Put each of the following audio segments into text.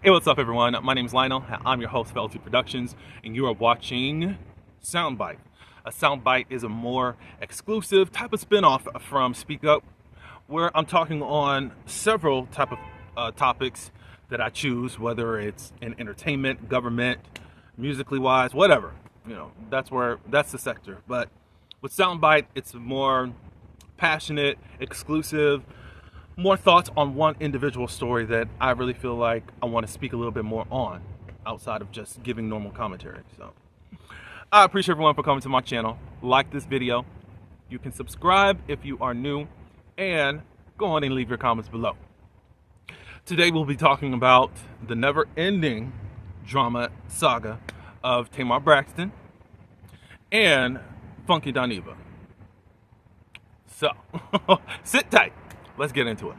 Hey, what's up, everyone? My name is Lionel. I'm your host for LT Productions, and you are watching Soundbite. A soundbite is a more exclusive type of spin-off from Speak Up, where I'm talking on several type of topics that I choose, whether it's in entertainment, government, musically wise, whatever. That's the sector. But with Soundbite, it's more passionate, exclusive, more thoughts on one individual story that I really feel like I want to speak a little bit more on outside of just giving normal commentary. So I appreciate everyone for coming to my channel. Like this video. You can subscribe if you are new, and go on and leave your comments below. Today we'll be talking about the never-ending drama saga of Tamar Braxton and Funky Dineva. So sit tight. Let's get into it.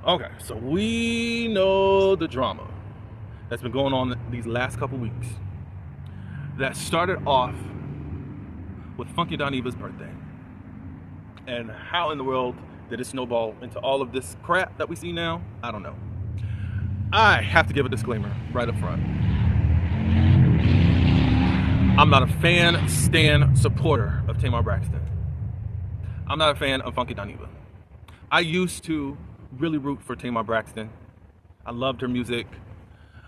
Okay, so we know the drama that's been going on these last couple weeks. That started off with Funky Dineva's birthday. And how in the world did it snowball into all of this crap that we see now? I don't know. I have to give a disclaimer right up front. I'm not a fan, supporter of Tamar Braxton. I'm not a fan of Funky Dineva. I used to really root for Tamar Braxton. I loved her music.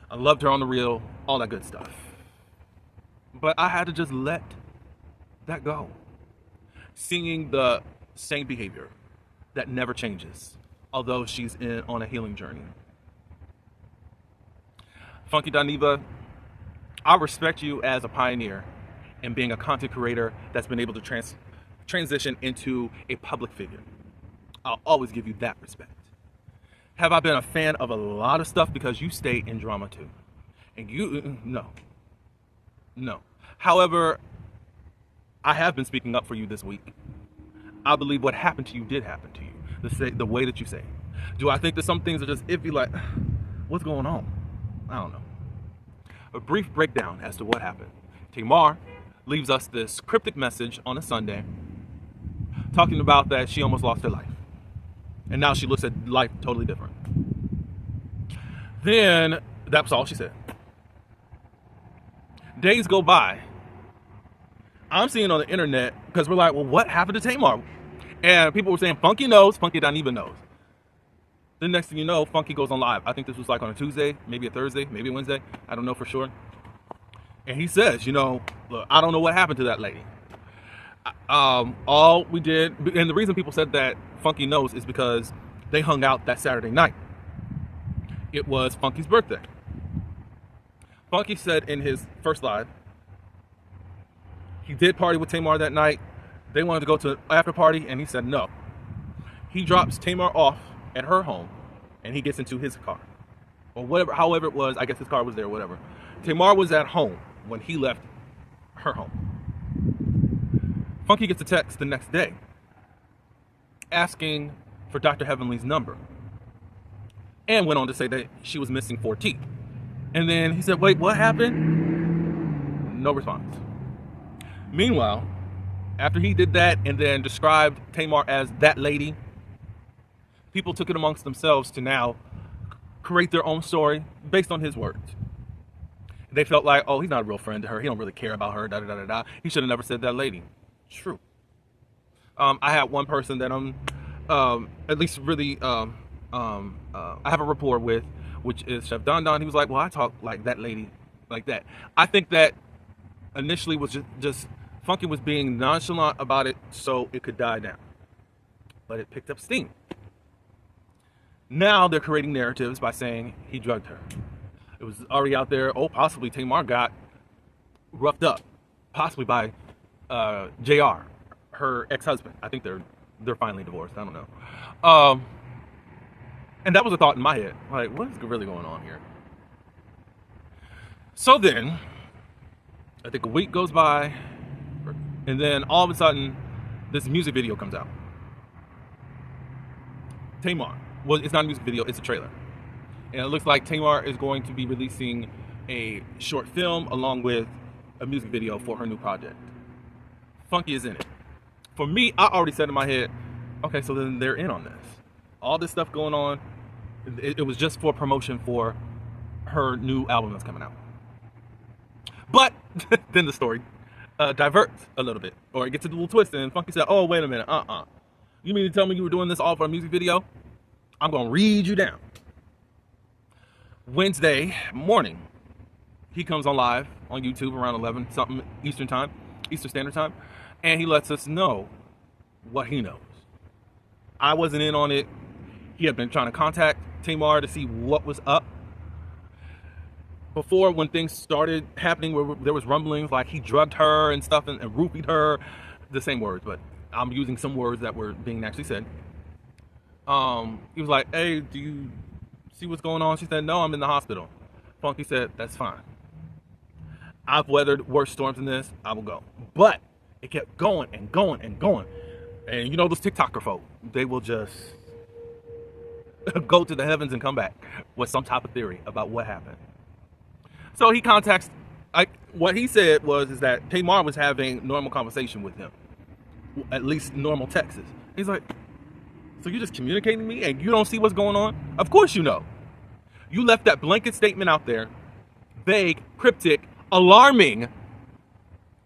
I loved her on the reel, all that good stuff. But I had to just let that go. Seeing the same behavior that never changes, although she's on a healing journey. Funky Dineva, I respect you as a pioneer and being a content creator that's been able to transition into a public figure. I'll always give you that respect. Have I been a fan of a lot of stuff because you stay in drama too? And no. However, I have been speaking up for you this week. I believe what happened to you did happen to you. The way that you say. Do I think that some things are just iffy, like, what's going on? I don't know. A brief breakdown as to what happened. Tamar leaves us this cryptic message on a Sunday talking about that she almost lost her life. And now she looks at life totally different. Then, that was all she said. Days go by. I'm seeing on the internet, because we're like, well, what happened to Tamar? And people were saying, Funky knows, Funky Dineva knows. The next thing you know, Funky goes on live. I think this was like on a Tuesday, maybe a Thursday, maybe a Wednesday. I don't know for sure. And he says, look, I don't know what happened to that lady. All we did, and the reason people said that Funky knows is because they hung out that Saturday night. It was Funky's birthday. Funky said in his first live, he did party with Tamar that night. They wanted to go to an after party, and he said no. He drops Tamar off at her home, and he gets into his car. Or whatever, however it was, I guess his car was there, whatever. Tamar was at home when he left her home. Funky gets a text the next day asking for Dr. Heavenly's number, and went on to say that she was missing 4 teeth. And then he said, wait, what happened? No response. Meanwhile, after he did that and then described Tamar as that lady, people took it amongst themselves to now create their own story based on his words. They felt like, oh, he's not a real friend to her. He don't really care about her, da-da-da-da-da. He should have never said that lady. True. I had one person that at least really, I have a rapport with, which is Chef Don Don. He was like, well, I talk like that lady, like that. I think that initially was just Funky was being nonchalant about it so it could die down. But it picked up steam. Now they're creating narratives by saying he drugged her. It was already out there, oh, possibly Tamar got roughed up, possibly by JR, her ex-husband. I think they're finally divorced. I don't know. And that was a thought in my head. Like, what is really going on here? So then, I think a week goes by, and then all of a sudden, this music video comes out. Tamar. Well, it's not a music video, it's a trailer. And it looks like Tamar is going to be releasing a short film along with a music video for her new project. Funky is in it. For me, I already said in my head, okay, so then they're in on this. All this stuff going on, It was just for promotion for her new album that's coming out. But then the story diverts a little bit, or it gets a little twist, and Funky said, "Oh, wait a minute, you mean to tell me you were doing this all for a music video? I'm gonna read you down." Wednesday morning, he comes on live on YouTube around 11 something Eastern Standard Time, and he lets us know what he knows. I wasn't in on it. He had been trying to contact Tamar to see what was up. Before, when things started happening, where there was rumblings like he drugged her and stuff and roofied her, the same words, but I'm using some words that were being actually said. He was like, "Hey, do you see what's going on?" She said, "No, I'm in the hospital." Funky said, "That's fine. I've weathered worse storms than this. I will go." But it kept going and going and going. And you know those TikToker folk, they will just go to the heavens and come back with some type of theory about what happened. So he contacts, what he said is that Tamar was having normal conversation with him, at least normal texts. He's like, "So you're just communicating with me and you don't see what's going on?" Of course you know. You left that blanket statement out there, vague, cryptic, alarming.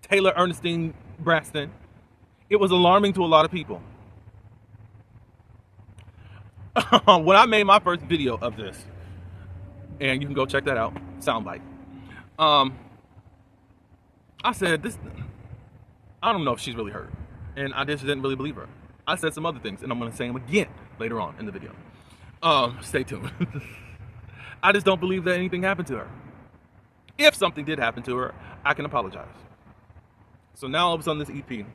Taylor Ernestine Braxton. It was alarming to a lot of people. When I made my first video of this, and you can go check that out, soundbite. I said, I don't know if she's really hurt. And I just didn't really believe her. I said some other things, and I'm going to say them again later on in the video. Stay tuned. I just don't believe that anything happened to her. If something did happen to her, I can apologize. So now all of a sudden this EP,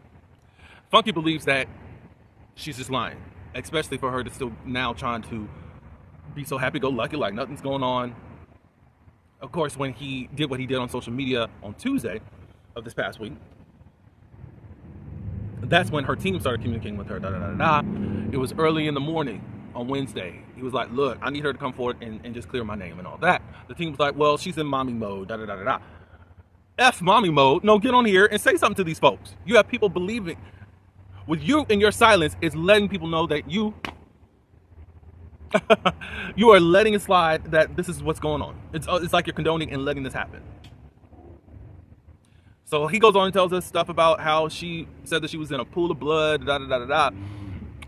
Funky believes that she's just lying, especially for her to still now trying to be so happy-go-lucky, like nothing's going on. Of course, when he did what he did on social media on Tuesday of this past week, that's when her team started communicating with her. It was early in the morning on Wednesday. He was like, "Look, I need her to come forward and just clear my name and all that." The team was like, "Well, she's in mommy mode, F mommy mode. No, get on here and say something to these folks. You have people believing. With you in your silence is letting people know that you you are letting it slide, that this is what's going on. It's like you're condoning and letting this happen." So he goes on and tells us stuff about how she said that she was in a pool of blood,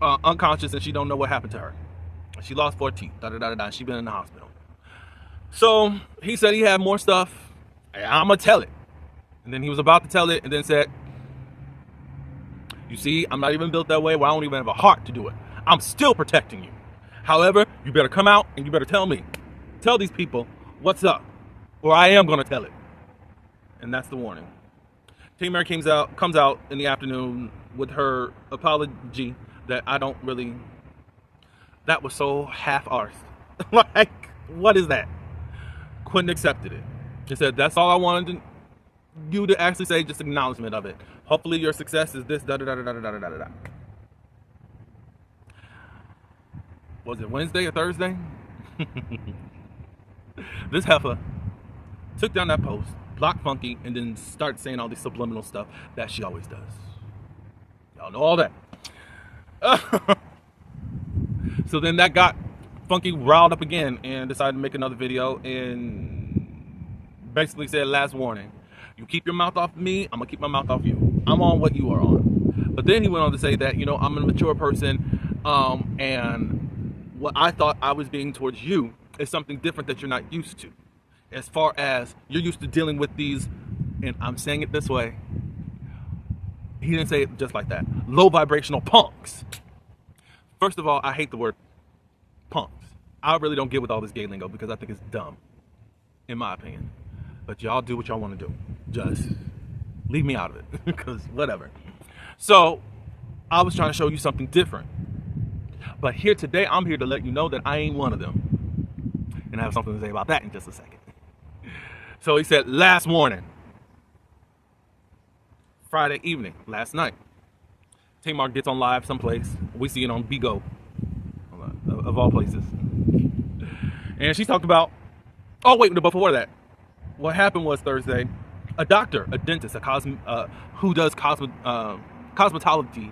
unconscious, and she don't know what happened to her. She lost 4 teeth, She's been in the hospital. So he said he had more stuff. I'm gonna tell it. And then he was about to tell it and then said, "You see, I'm not even built that way where I don't even have a heart to do it. I'm still protecting you. However, you better come out and you better tell me. Tell these people what's up, or I am going to tell it." And that's the warning. Tamar comes out in the afternoon with her apology that that was so half-arsed. Like, what is that? Quentin accepted it. He said, "That's all I wanted you to actually say, just acknowledgement of it. Hopefully your success is this, Was it Wednesday or Thursday? This heifer took down that post, blocked Funky, and then started saying all this subliminal stuff that she always does. Y'all know all that. So then that got Funky riled up again and decided to make another video and basically said, "Last warning. You keep your mouth off of me, I'm gonna keep my mouth off you. I'm on what you are on." But then he went on to say that, I'm a mature person, and what I thought I was being towards you is something different that you're not used to. As far as you're used to dealing with these, and I'm saying it this way, he didn't say it just like that, low vibrational punks. First of all, I hate the word punks. I really don't get with all this gay lingo because I think it's dumb, in my opinion. But y'all do what y'all want to do. Just leave me out of it, because whatever. So I was trying to show you something different. But here today, I'm here to let you know that I ain't one of them. And I have something to say about that in just a second. So he said, last morning, Friday evening, last night, Tamar gets on live someplace. We see it on Bigo, of all places. And she's talking about, oh wait, before that, what happened was Thursday, a doctor, a dentist, who does cosmetology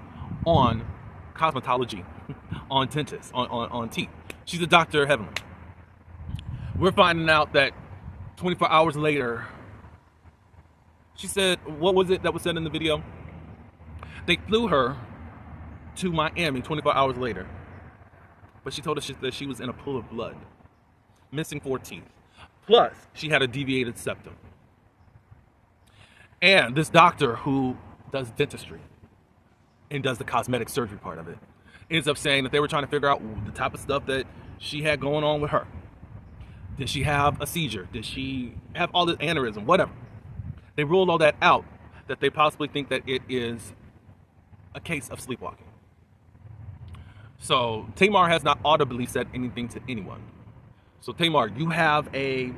on dentists, on teeth. She's a Dr. Heavenly. We're finding out that 24 hours later, she said, what was it that was said in the video? They flew her to Miami 24 hours later, but she told us that she was in a pool of blood, missing 4 teeth. Plus, she had a deviated septum. And this doctor who does dentistry and does the cosmetic surgery part of it ends up saying that they were trying to figure out the type of stuff that she had going on with her. Did she have a seizure? Did she have all this aneurysm? Whatever. They ruled all that out, that they possibly think that it is a case of sleepwalking. So Tamar has not audibly said anything to anyone. So Tamar, you have a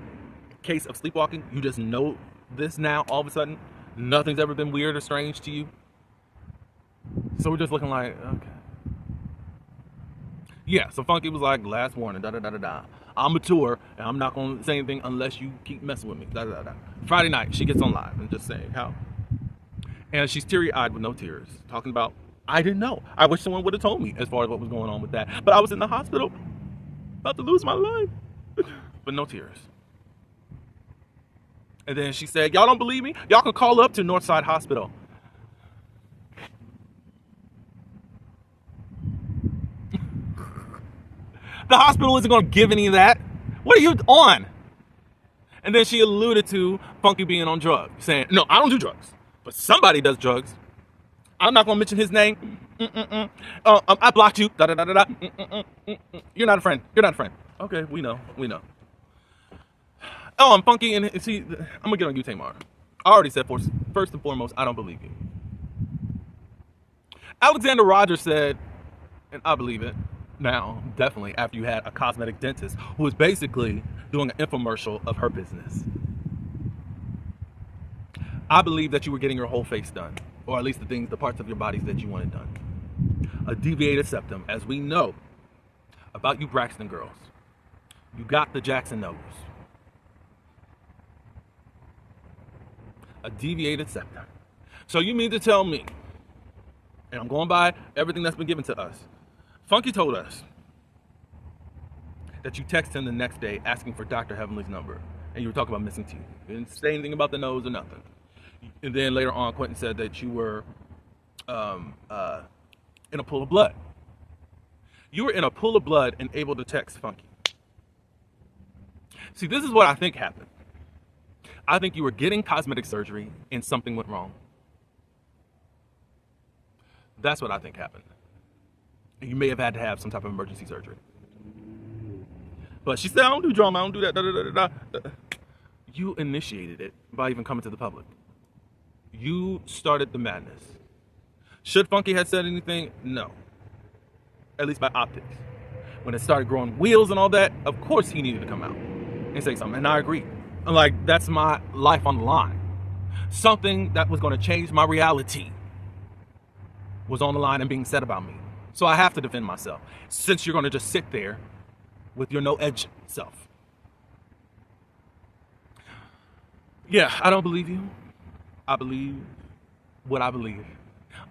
case of sleepwalking. You just know this now all of a sudden. Nothing's ever been weird or strange to you. So we're just looking like, okay. Yeah, so Funky was like, last warning, da-da-da-da-da. I'm mature, and I'm not going to say anything unless you keep messing with me, da-da-da-da. Friday night, she gets on live and just saying how. And she's teary-eyed with no tears, talking about, I didn't know. I wish someone would have told me as far as what was going on with that. But I was in the hospital, about to lose my life. But no tears. And then she said, y'all don't believe me? Y'all can call up to Northside Hospital. The hospital isn't going to give any of that. What are you on? And then she alluded to Funky being on drugs, saying, no, I don't do drugs, but somebody does drugs. I'm not going to mention his name. I blocked you. Da, da, da, da, da. You're not a friend. You're not a friend. Okay, we know. We know. Oh, I'm Funky, and see, I'm going to get on you, Tamar. I already said, first and foremost, I don't believe you. Alexander Rogers said, and I believe it, now, definitely, after you had a cosmetic dentist who was basically doing an infomercial of her business. I believe that you were getting your whole face done, or at least the parts of your bodies that you wanted done. A deviated septum, as we know about you Braxton girls. You got the Jackson nose. A deviated septum. So you mean to tell me, and I'm going by everything that's been given to us, Funky told us that you texted him the next day asking for Dr. Heavenly's number, and you were talking about missing teeth. You didn't say anything about the nose or nothing. And then later on, Quentin said that you were in a pool of blood. You were in a pool of blood and able to text Funky. See, this is what I think happened. I think you were getting cosmetic surgery and something went wrong. That's what I think happened. You may have had to have some type of emergency surgery. But she said, I don't do drama, I don't do that, da, da, da, da. You initiated it by even coming to the public. You started the madness. Should Funky have said anything? No. At least by optics. When it started growing wheels and all that, of course he needed to come out and say something, and I agree. Like, that's my life on the line. Something that was going to change my reality was on the line and being said about me. So I have to defend myself, since you're going to just sit there with your no-edge self. Yeah, I don't believe you. I believe what I believe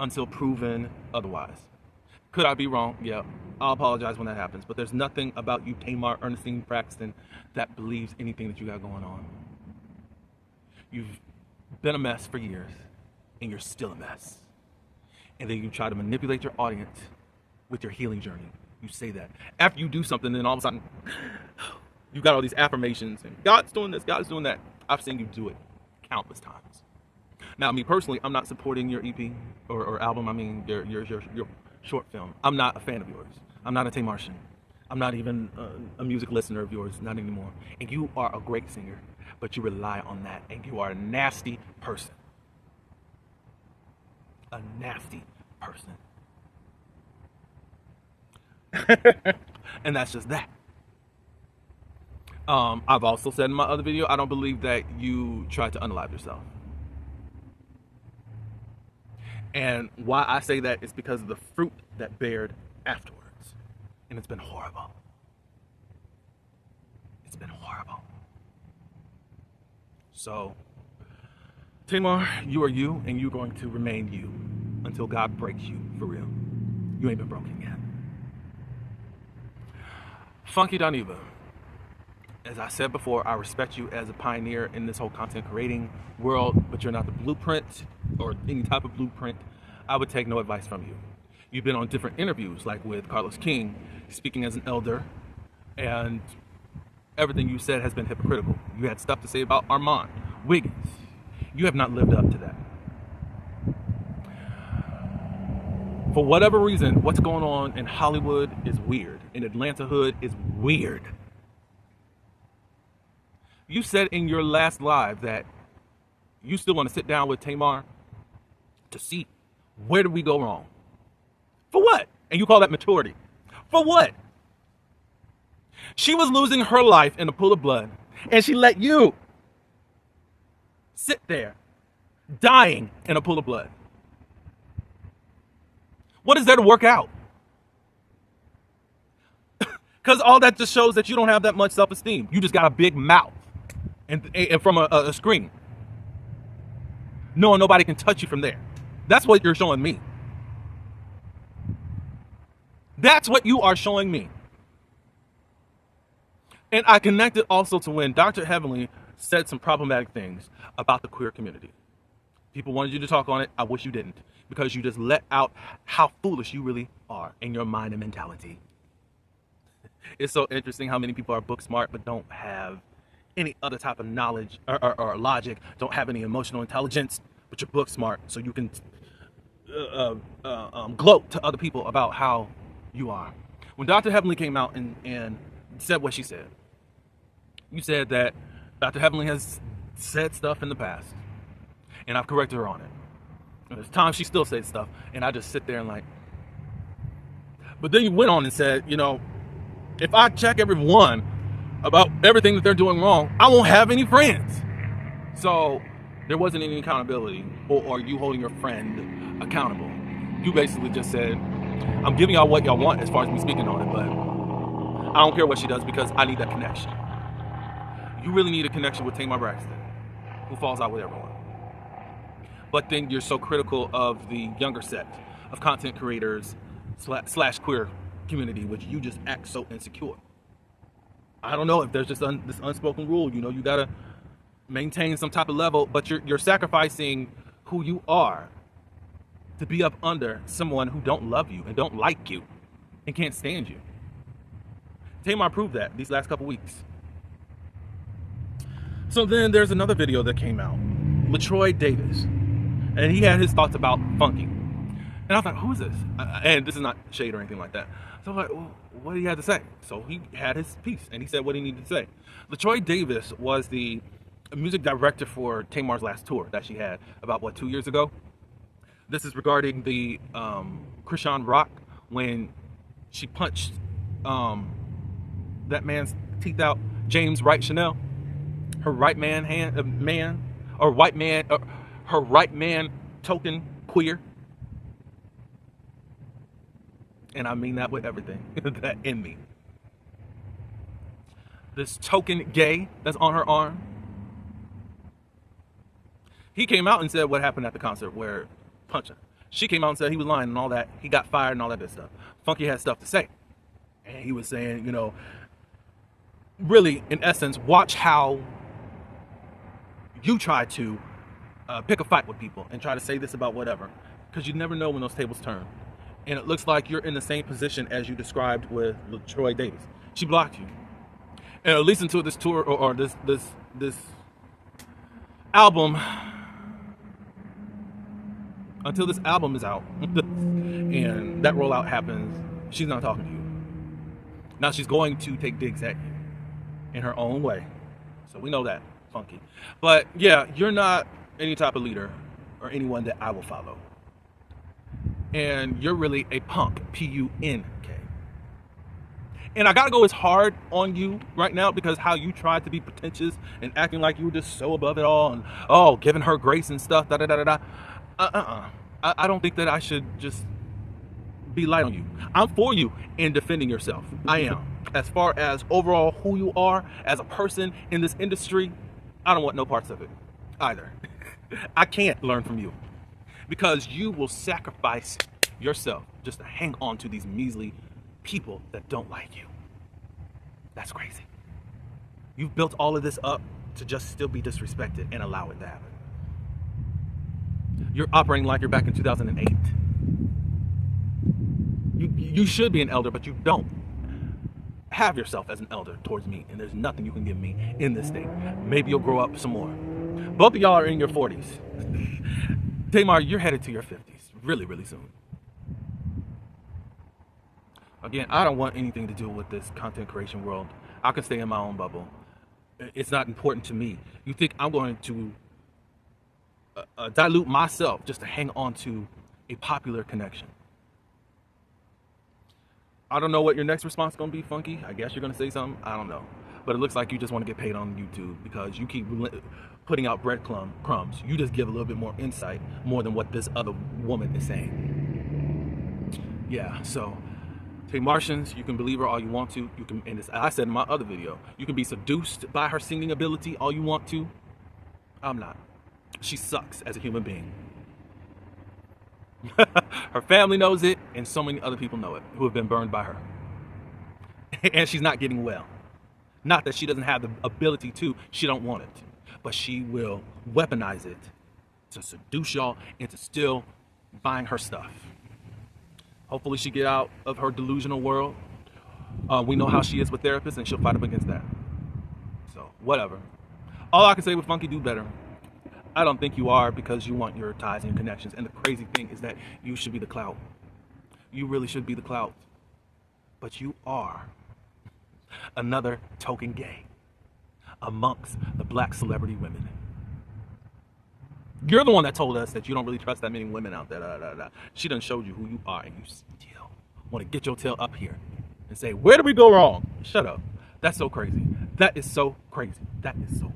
until proven otherwise. Could I be wrong? Yeah, I'll apologize when that happens. But there's nothing about you, Tamar, Ernestine, Braxton, that believes anything that you got going on. You've been a mess for years, and you're still a mess. And then you try to manipulate your audience with your healing journey. You say that. After you do something, then all of a sudden, you've got all these affirmations, and God's doing this, God's doing that. I've seen you do it countless times. Now, me personally, I'm not supporting your EP or album. I mean, your short film. I'm not a fan of yours. I'm not a Tamartian. I'm not even a music listener of yours, not anymore. And you are a great singer, but you rely on that, and you are a nasty person. A nasty person. And that's just that. I've also said in my other video, I don't believe that you tried to unalive yourself. And why I say that is because of the fruit that bared afterwards. And it's been horrible. It's been horrible. So, Tamar, you are you, and you're going to remain you until God breaks you for real. You ain't been broken yet. Funky Dineva, as I said before, I respect you as a pioneer in this whole content creating world, but you're not the blueprint or any type of blueprint. I would take no advice from you. You've been on different interviews, like with Carlos King, speaking as an elder, and everything you said has been hypocritical. You had stuff to say about Armand Wiggins. You have not lived up to that. For whatever reason, what's going on in Hollywood is weird. In Atlanta hood is weird. You said in your last live that you still want to sit down with Tamar to see where did we go wrong. For what? And you call that maturity. For what? She was losing her life in a pool of blood, and she let you sit there dying in a pool of blood. What is there to work out? Because all that just shows that you don't have that much self-esteem. You just got a big mouth and from a screen. No, nobody can touch you from there. That's what you're showing me. That's what you are showing me. And I connected also to when Dr. Heavenly said some problematic things about the queer community. People wanted you to talk on it. I wish you didn't, because you just let out how foolish you really are in your mind and mentality. It's so interesting how many people are book smart but don't have any other type of knowledge or logic, don't have any emotional intelligence, but you're book smart, so you can gloat to other people about how you are. When Dr. Heavenly came out and said what she said, you said that Dr. Heavenly has said stuff in the past, and I've corrected her on it. And there's times she still says stuff, and I just sit there and like. But then you went on and said, you know, if I check everyone about everything that they're doing wrong, I won't have any friends. So there wasn't any accountability or you holding your friend accountable. You basically just said, I'm giving y'all what y'all want as far as me speaking on it, but I don't care what she does because I need that connection. You really need a connection with Tamar Braxton, who falls out with everyone. But then you're so critical of the younger set of content creators slash queer community, which you just act so insecure. I don't know if there's just this unspoken rule, you know, you gotta maintain some type of level, but you're sacrificing who you are to be up under someone who don't love you and don't like you and can't stand you. Tamar proved that these last couple weeks. So then there's another video that came out, Letroy Davis, and he had his thoughts about funky. And I was like, who is this? And this is not shade or anything like that. So I'm like, well, what did he have to say? So he had his piece, and he said what he needed to say. Letroy Davis was the music director for Tamar's last tour that she had about, 2 years ago? This is regarding the Krishan Rock, when she punched that man's teeth out, James Wright Chanel, her right her right man token queer. And I mean that with everything that in me. This token gay that's on her arm. He came out and said what happened at the concert where punching. She came out and said he was lying and all that. He got fired and all that good stuff. Funky had stuff to say. And he was saying, you know, really, in essence, watch how you try to pick a fight with people and try to say this about whatever. Because you never know when those tables turn. And it looks like you're in the same position as you described with Letroy Davis. She blocked you. And at least until this tour or this album, until this album is out and that rollout happens, she's not talking to you. Now she's going to take digs at you in her own way. So we know that, Funky. But yeah, you're not any type of leader or anyone that I will follow. And you're really a punk, P-U-N-K. And I gotta go as hard on you right now because how you tried to be pretentious and acting like you were just so above it all and giving her grace and stuff, I don't think that I should just be light on you. I'm for you in defending yourself. I am. As far as overall who you are as a person in this industry, I don't want no parts of it either. I can't learn from you. Because you will sacrifice yourself just to hang on to these measly people that don't like you. That's crazy. You've built all of this up to just still be disrespected and allow it to happen. You're operating like you're back in 2008. You should be an elder, but you don't. Have yourself as an elder towards me, and there's nothing you can give me in this state. Maybe you'll grow up some more. Both of y'all are in your 40s. Tamar, you're headed to your 50s really, really soon. Again, I don't want anything to do with this content creation world. I can stay in my own bubble. It's not important to me. You think I'm going to dilute myself just to hang on to a popular connection? I don't know what your next response is going to be, Funky. I guess you're going to say something. I don't know. But it looks like you just want to get paid on YouTube because you keep putting out breadcrumbs. You just give a little bit more insight, more than what this other woman is saying. Yeah, so Martians, you can believe her all you want to. You can, and as I said in my other video, you can be seduced by her singing ability all you want to. I'm not. She sucks as a human being. Her family knows it, and so many other people know it who have been burned by her. And she's not getting well. Not that she doesn't have the ability to, she don't want it. But she will weaponize it to seduce y'all into still buying her stuff. Hopefully she get out of her delusional world. We know how she is with therapists, and she'll fight up against that. So, whatever. All I can say with Funky, do better. I don't think you are, because you want your ties and your connections. And the crazy thing is that you should be the clout. You really should be the clout. But you are another token gay amongst the black celebrity women. You're the one that told us that you don't really trust that many women out there. She done showed you who you are, and you still want to get your tail up here and say, where did we go wrong? Shut up. That's so crazy. That is so crazy. That is so crazy.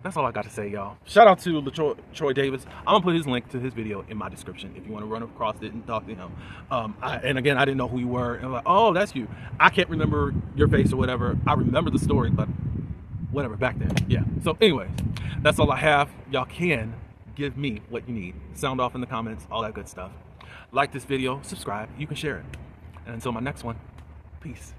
That's all I got to say, y'all. Shout out to Letroy Davis. I'm gonna put his link to his video in my description if you want to run across it and talk to him. And again, I didn't know who you were, and I'm like, oh, that's you. I can't remember your face or whatever. I remember the story, but whatever, back then. Yeah. So anyways, that's all I have. Y'all can give me what you need. Sound off in the comments, all that good stuff. Like this video, subscribe, you can share it. And until my next one, peace.